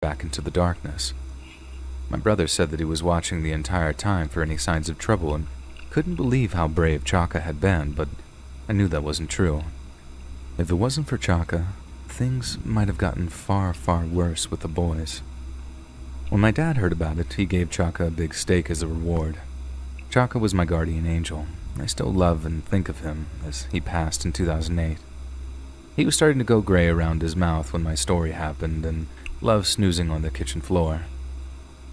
back into the darkness. My brother said that he was watching the entire time for any signs of trouble and couldn't believe how brave Chaka had been, but I knew that wasn't true. If it wasn't for Chaka, things might have gotten far, far worse with the boys. When my dad heard about it, he gave Chaka a big steak as a reward. Chaka was my guardian angel. I still love and think of him as he passed in 2008. He was starting to go gray around his mouth when my story happened and loved snoozing on the kitchen floor.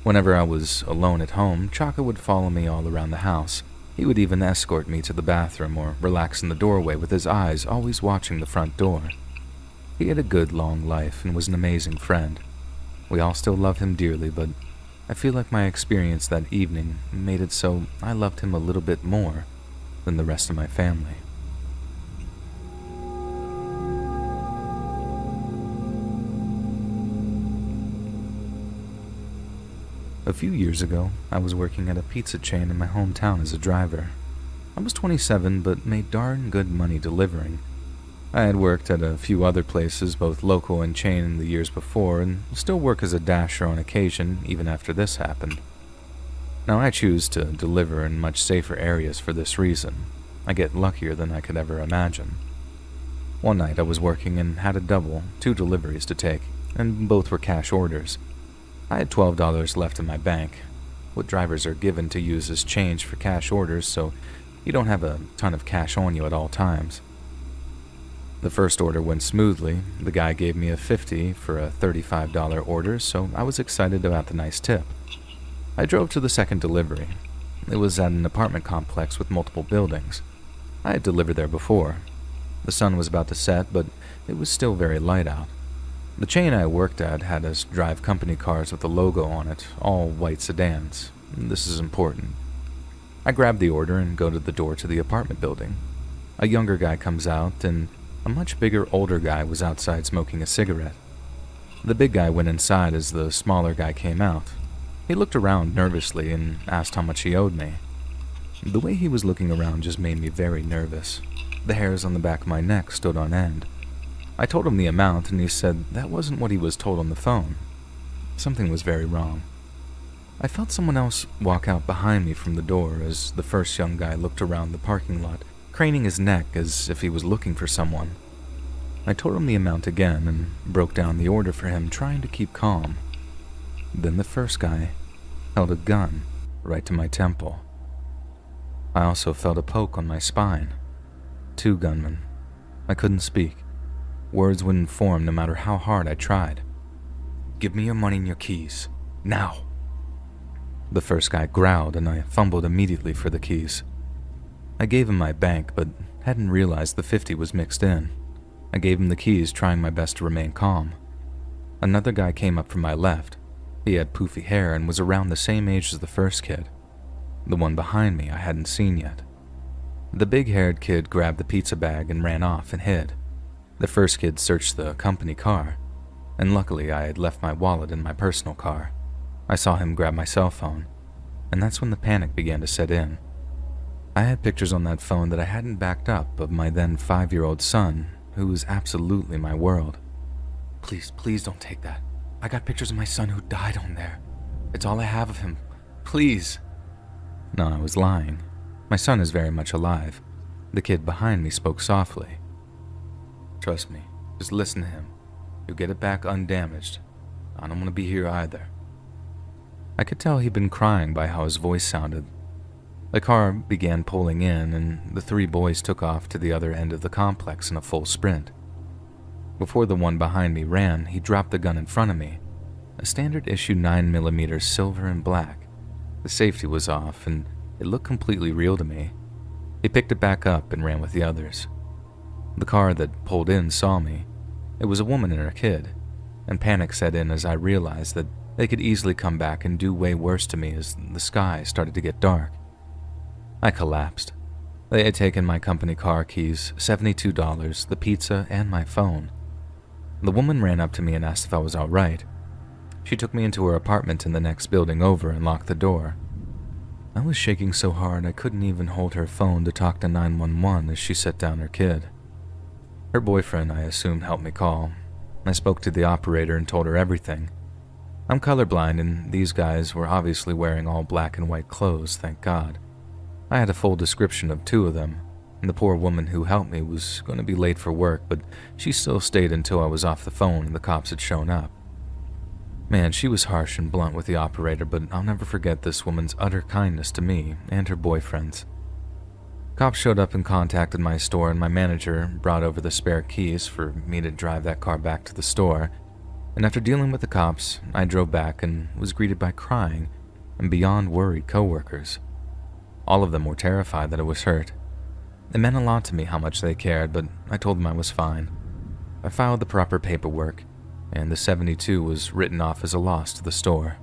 Whenever I was alone at home, Chaka would follow me all around the house. He would even escort me to the bathroom or relax in the doorway with his eyes always watching the front door. He had a good, long life and was an amazing friend. We all still love him dearly, but I feel like my experience that evening made it so I loved him a little bit more than the rest of my family. A few years ago, I was working at a pizza chain in my hometown as a driver. I was 27 but made darn good money delivering. I had worked at a few other places, both local and chain, in the years before, and still work as a dasher on occasion even after this happened. Now I choose to deliver in much safer areas for this reason. I get luckier than I could ever imagine. One night I was working and had a double, 2 deliveries to take, and both were cash orders. I had $12 left in my bank. What drivers are given to use as change for cash orders, so you don't have a ton of cash on you at all times. The first order went smoothly. The guy gave me a $50 for a $35 order, so I was excited about the nice tip. I drove to the second delivery. It was at an apartment complex with multiple buildings. I had delivered there before. The sun was about to set, but it was still very light out. The chain I worked at had us drive company cars with a logo on it, all white sedans. This is important. I grab the order and go to the door to the apartment building. A younger guy comes out, and a much bigger, older guy was outside smoking a cigarette. The big guy went inside as the smaller guy came out. He looked around nervously and asked how much he owed me. The way he was looking around just made me very nervous. The hairs on the back of my neck stood on end. I told him the amount, and he said that wasn't what he was told on the phone. Something was very wrong. I felt someone else walk out behind me from the door as the first young guy looked around the parking lot, craning his neck as if he was looking for someone. I told him the amount again and broke down the order for him, trying to keep calm. Then the first guy held a gun right to my temple. I also felt a poke on my spine. 2 gunmen. I couldn't speak. Words wouldn't form no matter how hard I tried. "Give me your money and your keys. Now!" The first guy growled, and I fumbled immediately for the keys. I gave him my bank, but hadn't realized the 50 was mixed in. I gave him the keys, trying my best to remain calm. Another guy came up from my left. He had poofy hair and was around the same age as the first kid. The one behind me I hadn't seen yet. The big-haired kid grabbed the pizza bag and ran off and hid. The first kid searched the company car, and luckily I had left my wallet in my personal car. I saw him grab my cell phone, and that's when the panic began to set in. I had pictures on that phone that I hadn't backed up of my then 5-year-old son, who was absolutely my world. "Please, please don't take that. I got pictures of my son who died on there. It's all I have of him. Please." No, I was lying. My son is very much alive. The kid behind me spoke softly. "Trust me, just listen to him. You'll get it back undamaged. I don't want to be here either." I could tell he'd been crying by how his voice sounded. The car began pulling in, and the 3 boys took off to the other end of the complex in a full sprint. Before the one behind me ran, he dropped the gun in front of me, a standard issue 9mm silver and black. The safety was off, and it looked completely real to me. He picked it back up and ran with the others. The car that pulled in saw me. It was a woman and her kid, and panic set in as I realized that they could easily come back and do way worse to me as the sky started to get dark. I collapsed. They had taken my company car keys, $72, the pizza, and my phone. The woman ran up to me and asked if I was all right. She took me into her apartment in the next building over and locked the door. I was shaking so hard I couldn't even hold her phone to talk to 911 as she set down her kid. Her boyfriend, I assumed, helped me call. I spoke to the operator and told her everything. I'm colorblind, and these guys were obviously wearing all black and white clothes, thank God. I had a full description of two of them, and the poor woman who helped me was going to be late for work, but she still stayed until I was off the phone and the cops had shown up. Man, she was harsh and blunt with the operator, but I'll never forget this woman's utter kindness to me and her boyfriends. Cops showed up and contacted my store, and my manager brought over the spare keys for me to drive that car back to the store. And after dealing with the cops, I drove back and was greeted by crying and beyond worried coworkers. All of them were terrified that I was hurt. It meant a lot to me how much they cared, but I told them I was fine. I filed the proper paperwork, and the 72 was written off as a loss to the store.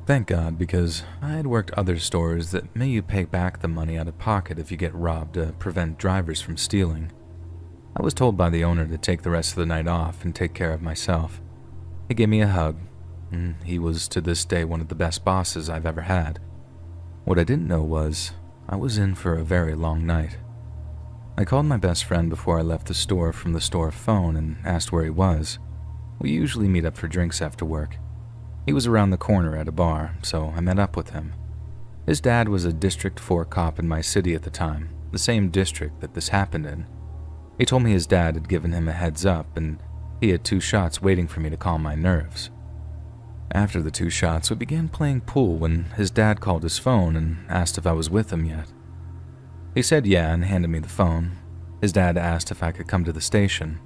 Thank God, because I had worked other stores that made you pay back the money out of pocket if you get robbed to prevent drivers from stealing. I was told by the owner to take the rest of the night off and take care of myself. He gave me a hug, and he was to this day one of the best bosses I've ever had. What I didn't know was, I was in for a very long night. I called my best friend before I left the store from the store phone and asked where he was. We usually meet up for drinks after work. He was around the corner at a bar, so I met up with him. His dad was a District 4 cop in my city at the time, the same district that this happened in. He told me his dad had given him a heads up and he had 2 shots waiting for me to calm my nerves. After the 2 shots, we began playing pool when his dad called his phone and asked if I was with him yet. He said yeah and handed me the phone. His dad asked if I could come to the station.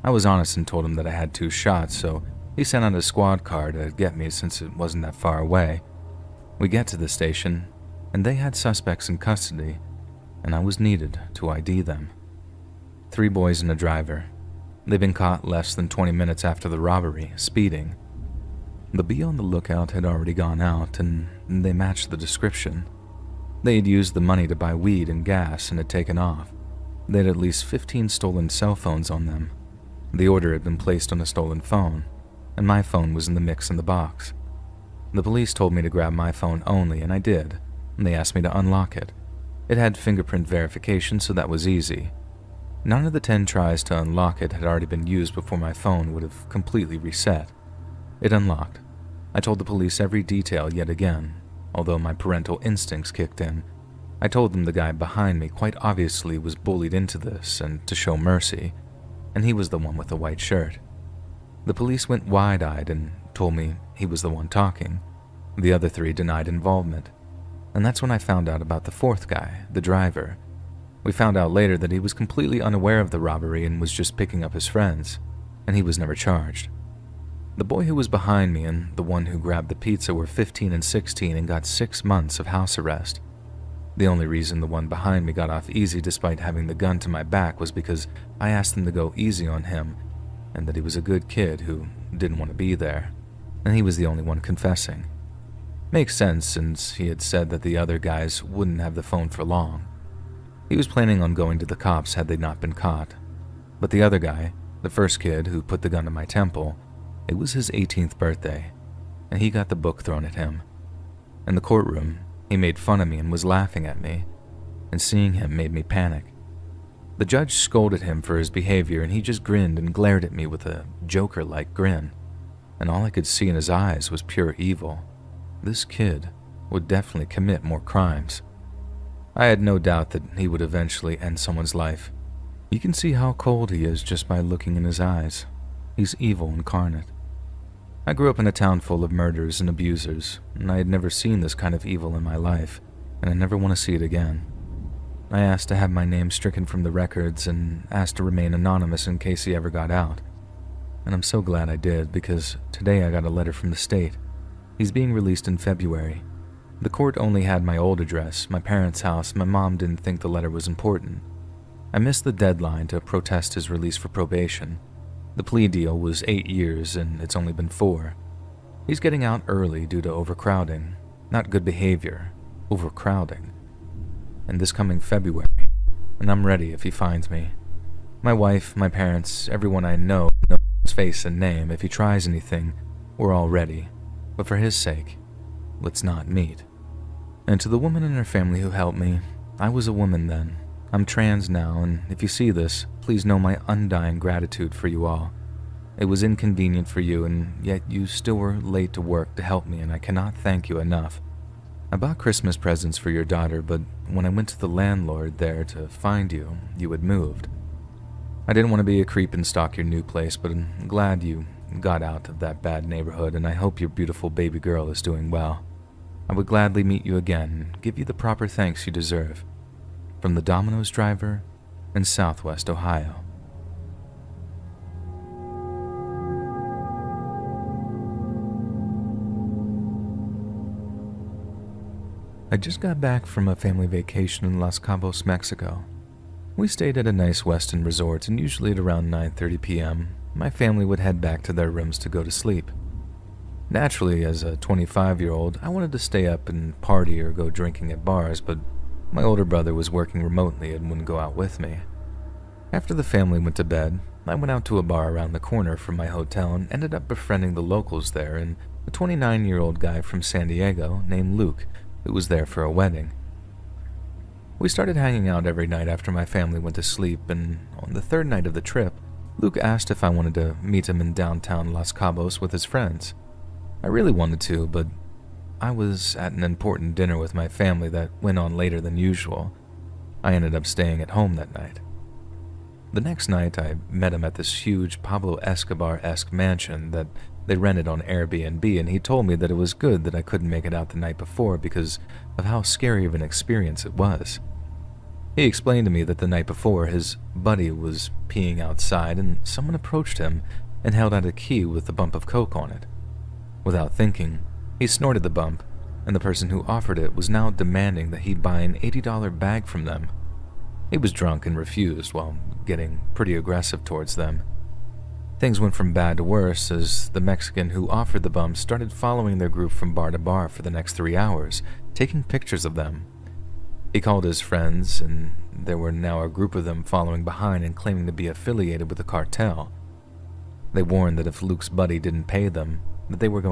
I was honest and told him that I had 2 shots, so he sent out a squad car to get me since it wasn't that far away. We get to the station, and they had suspects in custody, and I was needed to ID them. 3 boys and a driver. They'd been caught less than 20 minutes after the robbery, speeding. The bee on the lookout had already gone out, and they matched the description. They had used the money to buy weed and gas and had taken off. They had at least 15 stolen cell phones on them. The order had been placed on a stolen phone, and my phone was in the mix in the box. The police told me to grab my phone only, and I did, and they asked me to unlock it. It had fingerprint verification, so that was easy. None of the 10 tries to unlock it had already been used before my phone would have completely reset. It unlocked. I told the police every detail yet again, although my parental instincts kicked in. I told them the guy behind me quite obviously was bullied into this and to show mercy, and he was the one with the white shirt. The police went wide-eyed and told me he was the one talking. The other 3 denied involvement, and that's when I found out about the 4th guy, the driver. We found out later that he was completely unaware of the robbery and was just picking up his friends, and he was never charged. The boy who was behind me and the one who grabbed the pizza were 15 and 16 and got 6 months of house arrest. The only reason the one behind me got off easy despite having the gun to my back was because I asked them to go easy on him and that he was a good kid who didn't want to be there, and he was the only one confessing. Makes sense since he had said that the other guys wouldn't have the phone for long. He was planning on going to the cops had they not been caught. But the other guy, the first kid who put the gun to my temple, it was his 18th birthday, and he got the book thrown at him. In the courtroom, he made fun of me and was laughing at me, and seeing him made me panic. The judge scolded him for his behavior, and he just grinned and glared at me with a Joker-like grin, and all I could see in his eyes was pure evil. This kid would definitely commit more crimes. I had no doubt that he would eventually end someone's life. You can see how cold he is just by looking in his eyes. He's evil incarnate. I grew up in a town full of murderers and abusers, and I had never seen this kind of evil in my life, and I never want to see it again. I asked to have my name stricken from the records and asked to remain anonymous in case he ever got out. And I'm so glad I did, because today I got a letter from the state. He's being released in February. The court only had my old address, my parents' house. My mom didn't think the letter was important. I missed the deadline to protest his release for probation. The plea deal was 8 years, and it's only been 4. He's getting out early due to overcrowding. Not good behavior, overcrowding. And this coming February, and I'm ready if he finds me. My wife, my parents, everyone I know knows his face and name. If he tries anything, we're all ready. But for his sake, let's not meet. And to the woman and her family who helped me, I was a woman then. I'm trans now, and if you see this, please know my undying gratitude for you all. It was inconvenient for you, and yet you still were late to work to help me, and I cannot thank you enough. I bought Christmas presents for your daughter, but when I went to the landlord there to find you, you had moved. I didn't want to be a creep and stalk your new place, but I'm glad you got out of that bad neighborhood, and I hope your beautiful baby girl is doing well. I would gladly meet you again and give you the proper thanks you deserve. From the Domino's driver in Southwest Ohio. I just got back from a family vacation in Los Cabos, Mexico. We stayed at a nice Westin resort, and usually at around 9:30 p.m., my family would head back to their rooms to go to sleep. Naturally, as a 25-year-old, I wanted to stay up and party or go drinking at bars, but my older brother was working remotely and wouldn't go out with me. After the family went to bed, I went out to a bar around the corner from my hotel and ended up befriending the locals there and a 29-year-old guy from San Diego named Luke, who was there for a wedding. We started hanging out every night after my family went to sleep, and on the third night of the trip, Luke asked if I wanted to meet him in downtown Los Cabos with his friends. I really wanted to, but I was at an important dinner with my family that went on later than usual. I ended up staying at home that night. The next night, I met him at this huge Pablo Escobar-esque mansion that they rented on Airbnb, and he told me that it was good that I couldn't make it out the night before because of how scary of an experience it was. He explained to me that the night before, his buddy was peeing outside and someone approached him and held out a key with a bump of coke on it. Without thinking, he snorted the bump, and the person who offered it was now demanding that he buy an $80 bag from them. He was drunk and refused while getting pretty aggressive towards them. Things went from bad to worse as the Mexican who offered the bump started following their group from bar to bar for the next 3 hours, taking pictures of them. He called his friends, and there were now a group of them following behind and claiming to be affiliated with the cartel. They warned that if Luke's buddy didn't pay them, that they were going